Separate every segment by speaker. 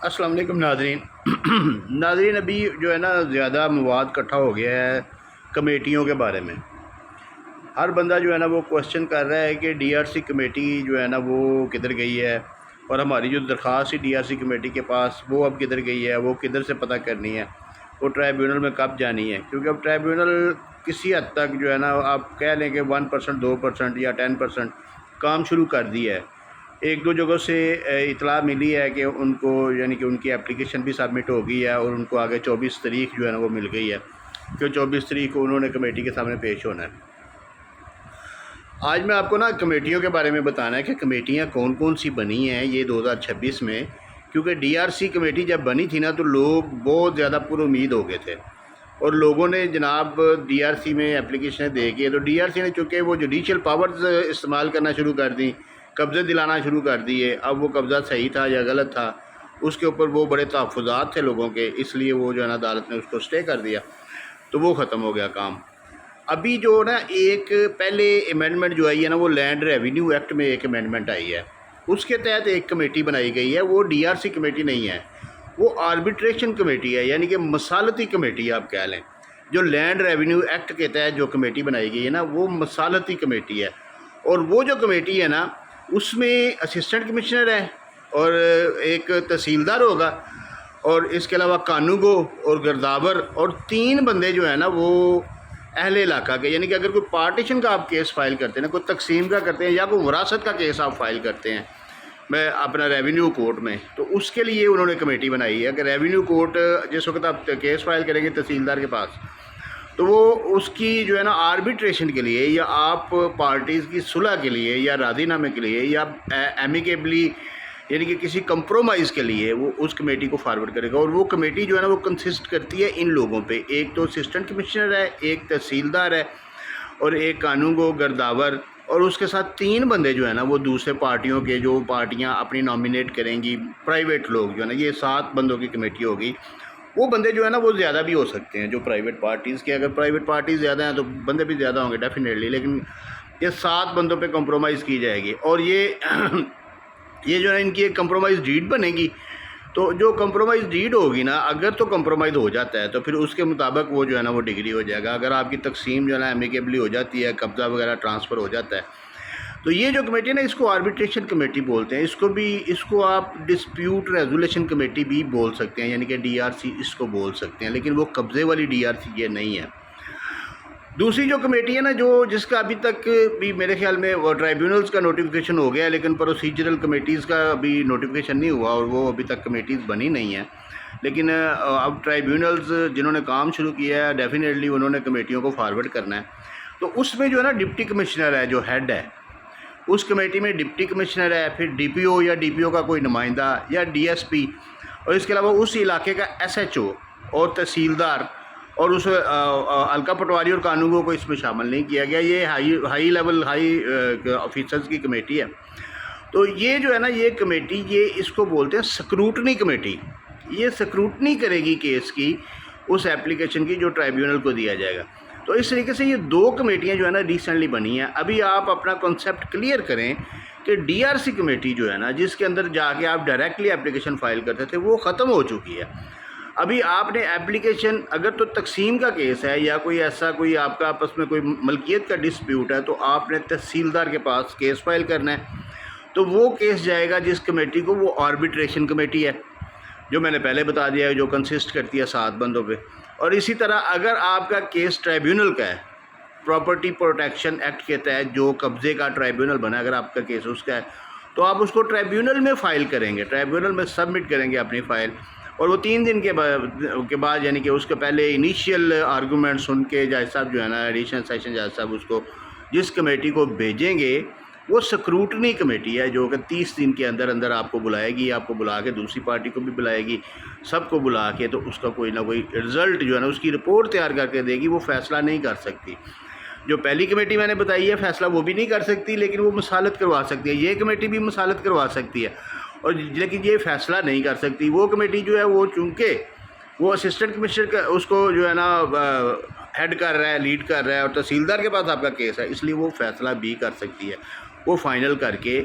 Speaker 1: السلام علیکم ناظرین ابھی جو ہے نا زیادہ مواد اکٹھا ہو گیا ہے کمیٹیوں کے بارے میں۔ ہر بندہ جو ہے نا وہ کوسچن کر رہا ہے کہ ڈی آر سی کمیٹی جو ہے نا وہ کدھر گئی ہے، اور ہماری جو درخواست ڈی آر سی کمیٹی کے پاس وہ اب کدھر گئی ہے، وہ کدھر سے پتہ کرنی ہے، وہ ٹرائیبیونل میں کب جانی ہے۔ کیونکہ اب ٹرائیبیونل کسی حد تک جو ہے نا آپ کہہ لیں کہ 1% 2% یا 10% کام شروع کر دیا ہے۔ ایک دو جگہوں سے اطلاع ملی ہے کہ ان کو یعنی کہ ان کی اپلیکیشن بھی سبمٹ ہو گئی ہے، اور ان کو آگے 24 تاریخ جو ہے نا وہ مل گئی ہے کہ 24 تاریخ کو انہوں نے کمیٹی کے سامنے پیش ہونا ہے۔ آج میں آپ کو نا کمیٹیوں کے بارے میں بتانا ہے کہ کمیٹیاں کون کون سی بنی ہیں یہ 2026 میں، کیونکہ ڈی آر سی کمیٹی جب بنی تھی نا تو لوگ بہت زیادہ پر امید ہو گئے تھے، اور لوگوں نے جناب ڈی آر سی میں اپلیکیشنیں دے کے تو ڈی آر سی نے چونکہ وہ جوڈیشل پاورز استعمال کرنا شروع کر دیں، قبضے دلانا شروع کر دیے۔ اب وہ قبضہ صحیح تھا یا غلط تھا اس کے اوپر وہ بڑے تحفظات تھے لوگوں کے، اس لیے وہ جو ہے نا عدالت نے اس کو اسٹے کر دیا، تو وہ ختم ہو گیا کام۔ ابھی جو نا ایک پہلے امینڈمنٹ جو آئی ہے نا وہ لینڈ ریونیو ایکٹ میں ایک امینڈمنٹ آئی ہے، اس کے تحت ایک کمیٹی بنائی گئی ہے۔ وہ ڈی آر سی کمیٹی نہیں ہے، وہ آربیٹریشن کمیٹی ہے، یعنی کہ مصالحتی کمیٹی آپ کہہ لیں۔ جو لینڈ ریونیو ایکٹ کے تحت جو کمیٹی بنائی گئی ہے نا وہ مصالحتی کمیٹی ہے، اور وہ جو کمیٹی ہے نا اس میں اسسٹنٹ کمشنر ہے اور ایک تحصیلدار ہوگا، اور اس کے علاوہ قانونگو اور گرداور، اور 3 بندے جو ہیں نا وہ اہل علاقہ کے، یعنی کہ اگر کوئی پارٹیشن کا آپ کیس فائل کرتے ہیں نا، کوئی تقسیم کا کرتے ہیں یا کوئی وراثت کا کیس آپ فائل کرتے ہیں میں اپنا ریونیو کورٹ میں، تو اس کے لیے انہوں نے کمیٹی بنائی ہے کہ ریونیو کورٹ جس وقت آپ کیس فائل کریں گے تحصیلدار کے پاس، تو وہ اس کی جو ہے نا آربیٹریشن کے لیے یا آپ پارٹیز کی صلح کے لیے یا راضی نامے کے لیے یا ایمیکیبلی یعنی کہ کسی کمپرومائز کے لیے وہ اس کمیٹی کو فارورڈ کرے گا۔ اور وہ کمیٹی جو ہے نا وہ کنسسٹ کرتی ہے ان لوگوں پہ، ایک تو اسسٹنٹ کمشنر ہے، ایک تحصیلدار ہے، اور ایک قانونگو گرداور، اور اس کے ساتھ 3 بندے جو ہے نا وہ دوسرے پارٹیوں کے، جو پارٹیاں اپنی نامینیٹ کریں گی، پرائیویٹ لوگ جو ہے نا، یہ 7 بندوں کی کمیٹی ہوگی۔ وہ بندے جو ہے نا وہ زیادہ بھی ہو سکتے ہیں جو پرائیویٹ پارٹیز کے، اگر پرائیویٹ پارٹیز زیادہ ہیں تو بندے بھی زیادہ ہوں گے ڈیفینیٹلی، لیکن یہ 7 بندوں پہ کمپرومائز کی جائے گی، اور یہ جو ہے ان کی ایک کمپرومائز ڈیڈ بنے گی۔ تو جو کمپرومائز ڈیڈ ہوگی نا، اگر تو کمپرومائز ہو جاتا ہے تو پھر اس کے مطابق وہ جو ہے نا وہ ڈگری ہو جائے گا۔ اگر آپ کی تقسیم جو ہے نا ایمیکیبلی ہو جاتی ہے، قبضہ وغیرہ ٹرانسفر ہو جاتا ہے، تو یہ جو کمیٹی ہے نا اس کو آربیٹریشن کمیٹی بولتے ہیں۔ اس کو آپ ڈسپیوٹ ریزولیشن کمیٹی بھی بول سکتے ہیں، یعنی کہ ڈی آر سی اس کو بول سکتے ہیں، لیکن وہ قبضے والی ڈی آر سی یہ نہیں ہے۔ دوسری جو کمیٹی ہے نا جس کا ابھی تک بھی میرے خیال میں وہ ٹرائیبیونلز کا نوٹیفیکیشن ہو گیا ہے، لیکن پروسیجرل کمیٹیز کا ابھی نوٹیفیکیشن نہیں ہوا، اور وہ ابھی تک کمیٹیز بنی نہیں ہیں، لیکن اب ٹرائیبیونلز جنہوں نے کام شروع کیا ہے ڈیفینیٹلی انہوں نے کمیٹیوں کو فارورڈ کرنا ہے۔ تو اس میں جو ہے نا ڈپٹی کمشنر ہے جو ہیڈ ہے، اس کمیٹی میں ڈپٹی کمشنر ہے، پھر ڈی پی او یا ڈی پی او کا کوئی نمائندہ یا ڈی ایس پی، اور اس کے علاوہ اس علاقے کا ایس ایچ او اور تحصیلدار، اور اس حلقہ پٹواری اور قانونگو کو اس میں شامل نہیں کیا گیا۔ یہ ہائی لیول آفیسرز کی کمیٹی ہے۔ تو یہ جو ہے نا یہ کمیٹی یہ اس کو بولتے ہیں سکروٹنی کمیٹی، یہ سکروٹنی کرے گی کیس کی، اس ایپلیکیشن کی جو ٹرائیبیونل کو دیا جائے گا۔ تو اس طریقے سے یہ 2 کمیٹیاں جو ہے نا ریسنٹلی بنی ہیں۔ ابھی آپ اپنا کنسیپٹ کلیئر کریں کہ ڈی آر سی کمیٹی جو ہے نا جس کے اندر جا کے آپ ڈائریکٹلی اپلیکیشن فائل کرتے تھے وہ ختم ہو چکی ہے۔ ابھی آپ نے ایپلیکیشن اگر تو تقسیم کا کیس ہے یا کوئی ایسا کوئی آپ کا آپس میں کوئی ملکیت کا ڈسپیوٹ ہے تو آپ نے تحصیلدار کے پاس کیس فائل کرنا ہے، تو وہ کیس جائے گا جس کمیٹی کو، وہ آربیٹریشن کمیٹی ہے جو میں نے پہلے بتا دیا ہے، جو کنسسٹ کرتی ہے 7 بندوں پہ۔ اور اسی طرح اگر آپ کا کیس ٹرائیبیونل کا ہے، پراپرٹی پروٹیکشن ایکٹ کے تحت جو قبضے کا ٹرائیبیونل بنا، اگر آپ کا کیس اس کا ہے تو آپ اس کو ٹرائیبیونل میں فائل کریں گے، ٹرائیبیونل میں سبمٹ کریں گے اپنی فائل، اور وہ 3 دن کے بعد یعنی کہ اس کے پہلے انیشیل آرگومنٹ سن کے جج صاحب جو ہے نا ایڈیشنل سیشن جج صاحب اس کو جس کمیٹی کو بھیجیں گے، وہ سکروٹنی کمیٹی ہے جو کہ 30 دن کے اندر آپ کو بلائے گی، آپ کو بلا کے دوسری پارٹی کو بھی بلائے گی، سب کو بلا کے تو اس کا کوئی نہ کوئی رزلٹ جو ہے نا اس کی رپورٹ تیار کر کے دے گی۔ وہ فیصلہ نہیں کر سکتی، جو پہلی کمیٹی میں نے بتائی ہے فیصلہ وہ بھی نہیں کر سکتی، لیکن وہ مصالحت کروا سکتی ہے۔ یہ کمیٹی بھی مصالحت کروا سکتی ہے، اور لیکن یہ فیصلہ نہیں کر سکتی۔ وہ کمیٹی جو ہے وہ چونکہ وہ اسسٹنٹ کمشنر کا اس کو جو ہے نا ہیڈ کر رہا ہے، لیڈ کر رہا ہے، اور تحصیلدار کے پاس آپ کا کیس ہے، اس لیے وہ فیصلہ بھی کر سکتی ہے، وہ فائنل کر کے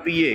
Speaker 1: PA